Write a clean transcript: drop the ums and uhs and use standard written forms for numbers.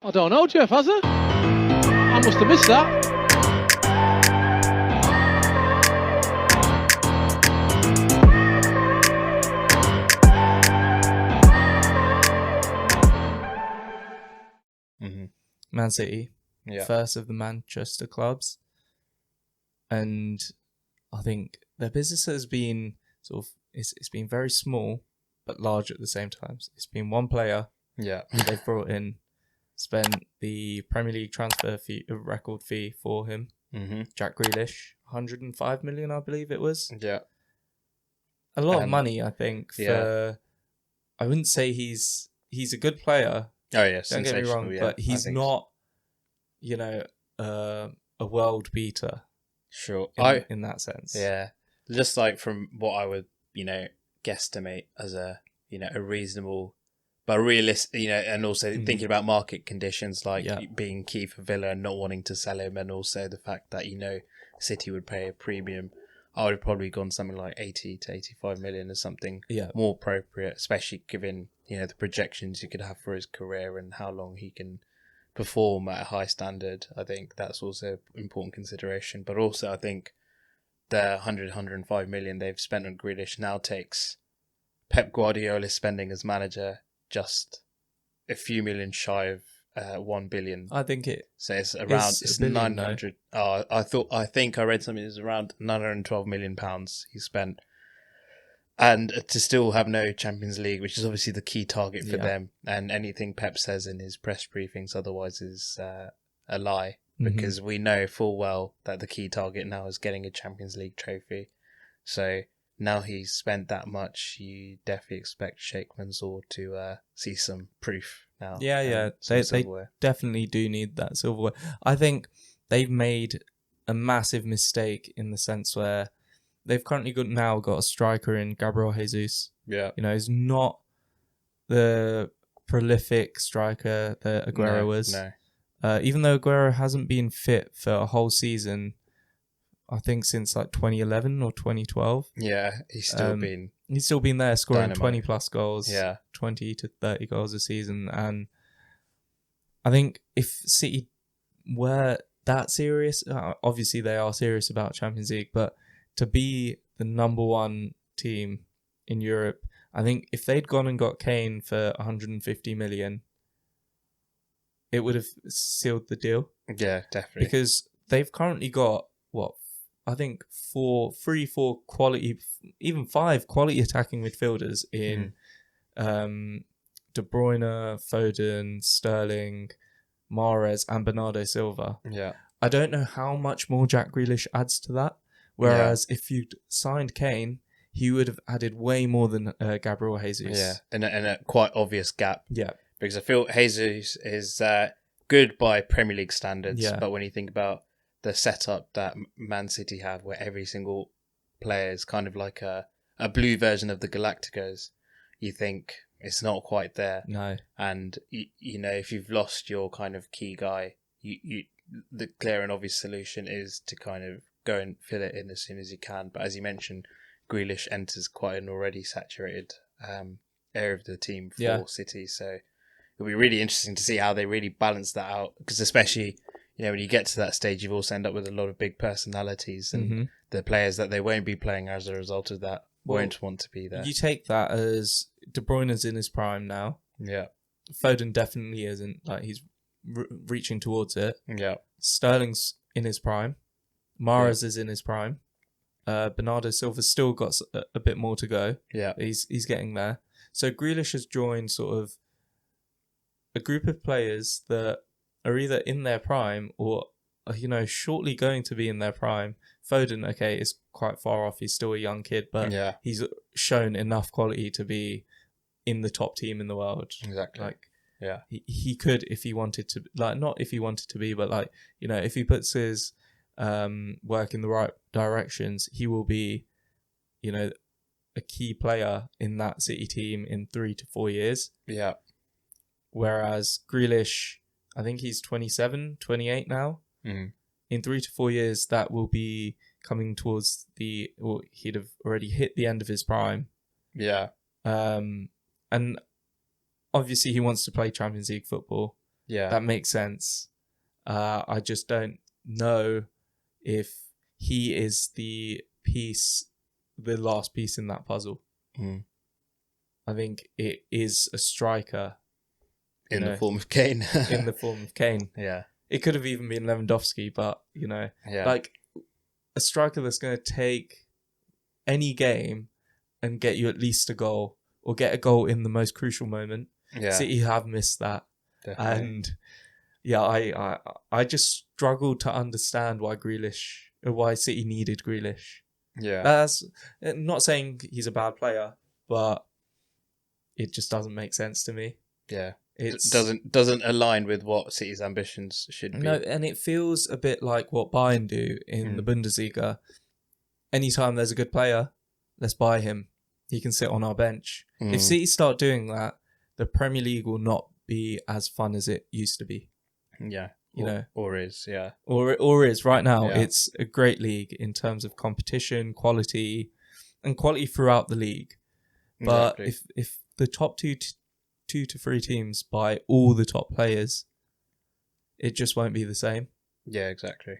I don't know, Jeff, has it? I must have missed that. Man City, Yeah. first of the Manchester clubs. And I think their business has been it's been very small, but large at the same time. It's been one player Yeah. they've brought in, spent the Premier League transfer fee, record fee for him. Mm-hmm. Jack Grealish, 105 million, I believe it was. Yeah. A lot of money, I think. Yeah. I wouldn't say he's a good player. Oh yeah, Don't get me wrong, yeah, but he's not, a world beater. Sure. In that sense. Yeah. Just like from what I would, guesstimate as a reasonable but realistic, and also thinking about market conditions, like being key for Villa and not wanting to sell him, and also the fact that, City would pay a premium. I would have probably gone something like 80 to 85 million or something more appropriate, especially given, the projections you could have for his career and how long he can perform at a high standard. I think that's also an important consideration. But also I think the 105 million they've spent on Grealish now takes Pep Guardiola's spending as manager just a few million shy of 1 billion. I think so it's around it's 900. I think I read something. It's around 912 million pounds he spent, and to still have no Champions League, which is obviously the key target for them. And anything Pep says in his press briefings otherwise is a lie, because we know full well that the key target now is getting a Champions League trophy. So now he's spent that much, you definitely expect Sheikh Mansour to see some proof now. Yeah. They definitely do need that silverware. I think they've made a massive mistake in the sense where they've currently got a striker in Gabriel Jesus. Yeah. He's not the prolific striker that Aguero was. No. Even though Aguero hasn't been fit for a whole season, I think since like 2011 or 2012. Yeah, he's still been there scoring dynamite. 20 plus goals, 20 to 30 goals a season. And I think if City were that serious, obviously they are serious about Champions League, but to be the number one team in Europe, I think if they'd gone and got Kane for 150 million, it would have sealed the deal. Yeah, definitely. Because they've currently got, I think 4 quality, even 5 quality attacking midfielders in De Bruyne, Foden, Sterling, Mahrez, and Bernardo Silva. Yeah. I don't know how much more Jack Grealish adds to that. Whereas if you'd signed Kane, he would have added way more than Gabriel Jesus. Yeah, and a quite obvious gap. Yeah. Because I feel Jesus is good by Premier League standards, but when you think about the setup that Man City have, where every single player is kind of like a blue version of the Galacticos, you think it's not quite there. No. And, if you've lost your kind of key guy, the clear and obvious solution is to kind of go and fill it in as soon as you can. But as you mentioned, Grealish enters quite an already saturated area of the team for City. So it'll be really interesting to see how they really balance that out. Because especially, when you get to that stage, you've also end up with a lot of big personalities, and the players that they won't be playing as a result of that won't want to be there. You take that as De Bruyne's in his prime now. Yeah. Foden definitely isn't. Like, he's reaching towards it. Yeah. Sterling's in his prime. Mahrez is in his prime. Bernardo Silva's still got a bit more to go. Yeah. He's getting there. So Grealish has joined sort of a group of players that are either in their prime or, shortly going to be in their prime. Foden, is quite far off. He's still a young kid, but he's shown enough quality to be in the top team in the world. Exactly. He could, if he wanted to, not if he wanted to be, but if he puts his work in the right directions, he will be, a key player in that City team in 3 to 4 years. Yeah. Whereas Grealish, I think he's 27, 28 now. Mm. In 3 to 4 years, that will be coming towards he'd have already hit the end of his prime. Yeah. And obviously he wants to play Champions League football. Yeah. That makes sense. I just don't know if he is the last piece in that puzzle. Mm. I think it is a striker. In the form of Kane. In the form of Kane. Yeah. It could have even been Lewandowski, but, like a striker that's going to take any game and get you at least a goal or get a goal in the most crucial moment. Yeah. City have missed that. Definitely. And yeah, I just struggled to understand why City needed Grealish. Yeah. That's not saying he's a bad player, but it just doesn't make sense to me. Yeah. It doesn't align with what City's ambitions should be. No, and it feels a bit like what Bayern do in the Bundesliga. Anytime there's a good player, let's buy him. He can sit on our bench. If City start doing that, the Premier League will not be as fun as it used to be. Yeah. Or is, yeah. Or is right now. Yeah. It's a great league in terms of competition, quality, and quality throughout the league. But exactly. if the top two to three teams buy all the top players, it just won't be the same. Yeah, exactly.